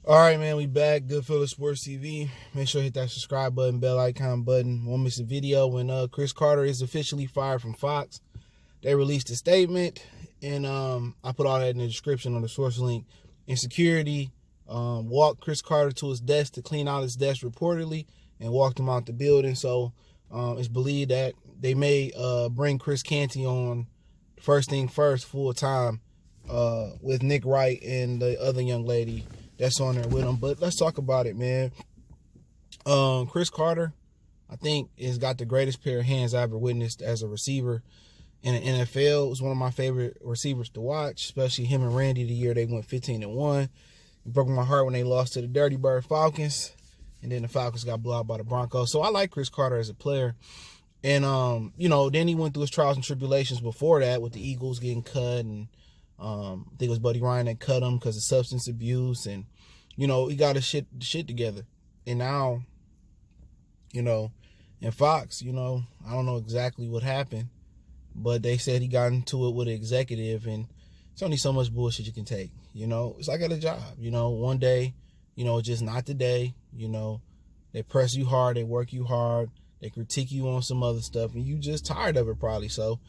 All right, man, we back. Goodfellas Sports TV. Make sure you hit that subscribe button, bell icon button. Won't miss a video when Cris Carter is officially fired from Fox. They released a statement, and I put all that in the description on the source link. Insecurity walked Cris Carter to his desk to clean out his desk reportedly and walked him out the building. So it's believed that they may bring Chris Canty on first thing first, full time, with Nick Wright and the other young lady that's on there with him. But let's talk about it, man. Cris Carter, I think, has got the greatest pair of hands I ever witnessed as a receiver in the NFL. It was one of my favorite receivers to watch, especially him and Randy the year they went 15-1. It broke my heart when they lost to the Dirty Bird Falcons, and then the Falcons got blown out by the Broncos. So I like Cris Carter as a player. And, then he went through his trials and tribulations before that with the Eagles getting cut, and I think it was Buddy Ryan that cut him because of substance abuse, and he got his shit together. And now, in Fox, I don't know exactly what happened, but they said he got into it with an executive, and it's only so much bullshit you can take. It's like at a job. One day, it's just not the day. They press you hard, they work you hard, they critique you on some other stuff, and you just tired of it probably. So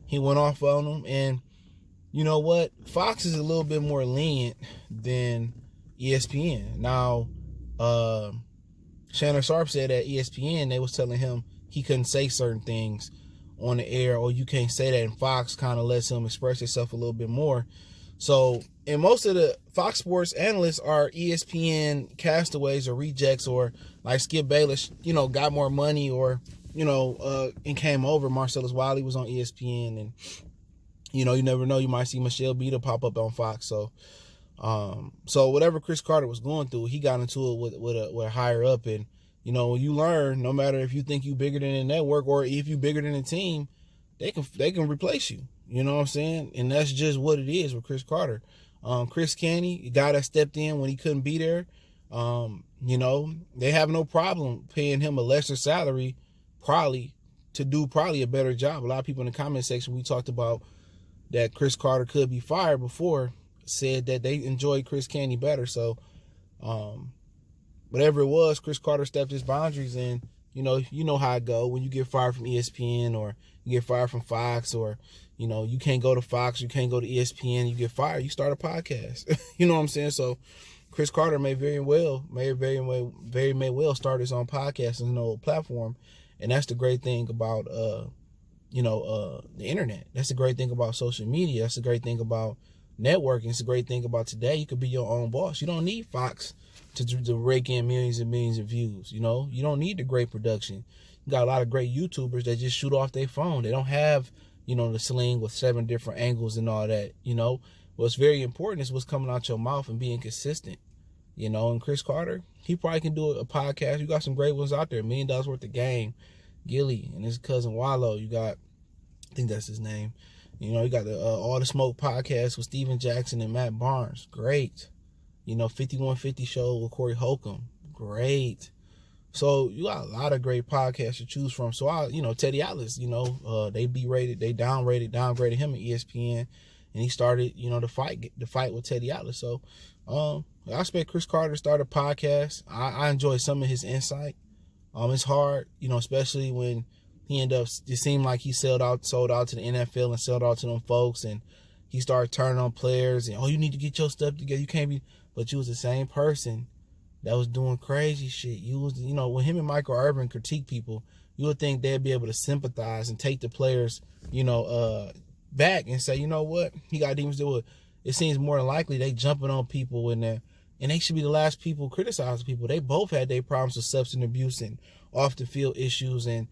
he went off on them, and you know what? Fox is a little bit more lenient than ESPN. Now, Shannon Sharp said at ESPN they was telling him he couldn't say certain things on the air, or you can't say that, and Fox kind of lets him express himself a little bit more. So, and most of the Fox Sports analysts are ESPN castaways or rejects, or like Skip Bayless, got more money, or, and came over. Marcellus Wiley was on ESPN, and, you never know, you might see Michelle Beater pop up on Fox. So whatever Cris Carter was going through, he got into it with a higher up. And, when you learn, no matter if you think you bigger than a network or if you bigger than a team, they can replace you. You know what I'm saying? And that's just what it is with Cris Carter. Chris Canty, a guy that stepped in when he couldn't be there, they have no problem paying him a lesser salary, probably, to do probably a better job. A lot of people in the comment section, we talked about that Cris Carter could be fired before, said that they enjoyed Chris Canty better. So whatever it was, Cris Carter stepped his boundaries, and you know how it go when you get fired from ESPN, or you get fired from Fox, or you can't go to Fox, you can't go to ESPN, you get fired, you start a podcast. You know what I'm saying? So Cris Carter may very well start his own podcast and platform. And that's the great thing about the internet. That's the great thing about social media. That's the great thing about networking. It's the great thing about today. You could be your own boss. You don't need Fox to rake in millions and millions of views. You don't need the great production. You got a lot of great YouTubers that just shoot off their phone. They don't have, the sling with 7 different angles and all that. What's very important is what's coming out your mouth and being consistent. And Cris Carter, he probably can do a podcast. You got some great ones out there. $1 million worth of game. Gilly and his cousin Wallow. You got, I think that's his name. You got the All the Smoke podcast with Steven Jackson and Matt Barnes. Great. 5150 show with Corey Holcomb. Great. So you got a lot of great podcasts to choose from. So Teddy Atlas, they downgraded him at ESPN, and he started, the fight with Teddy Atlas. So I expect Cris Carter to start a podcast. I enjoy some of his insight. It's hard, especially when he ended up, it seemed like he sold out to the NFL and sold out to them folks, and he started turning on players, and, you need to get your stuff together. You can't be, but you was the same person that was doing crazy shit. You was, when him and Michael Irvin critique people, you would think they'd be able to sympathize and take the players, back and say, you know what, he got demons to do it. It seems more than likely they jumping on people in there. And they should be the last people criticizing people. They both had their problems with substance abuse and off the field issues, and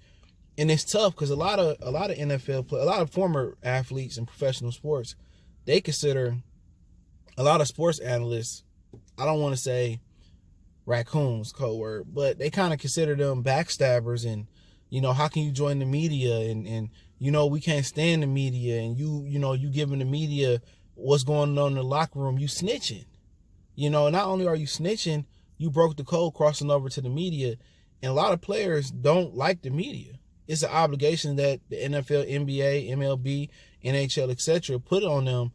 it's tough because a lot of NFL players, a lot of former athletes in professional sports, they consider a lot of sports analysts, I don't want to say raccoons, code word, but they kind of consider them backstabbers, and how can you join the media, and we can't stand the media, and you giving the media what's going on in the locker room, you snitching. Not only are you snitching, you broke the code crossing over to the media. And a lot of players don't like the media. It's an obligation that the NFL, NBA, MLB, NHL, etc. put on them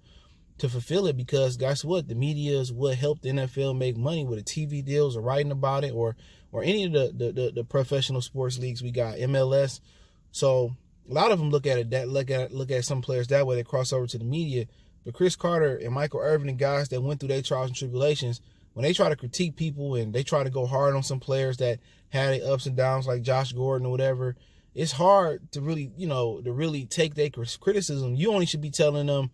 to fulfill it, because guess what? The media is what helped the NFL make money with the TV deals or writing about it, or any of the professional sports leagues we got, MLS. So a lot of them look at some players that way. They cross over to the media. But Cris Carter and Michael Irvin and guys that went through their trials and tribulations, when they try to critique people and they try to go hard on some players that had their ups and downs, like Josh Gordon or whatever, it's hard to really take their criticism. You only should be telling them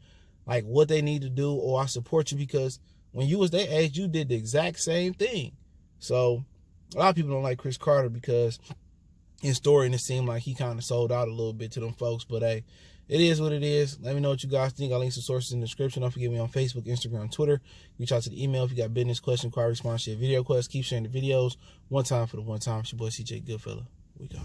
like what they need to do, or I support you, because when you was their age, you did the exact same thing. So a lot of people don't like Cris Carter because his story, and it seemed like he kind of sold out a little bit to them folks. But hey, it is what it is. Let me know what you guys think. I'll link some sources in the description. Don't forget me on Facebook, Instagram, Twitter. Reach out to the email if you got business, question, inquiry, response, share video requests. Keep sharing the videos. One time for the one time. It's your boy CJ Goodfella. We go.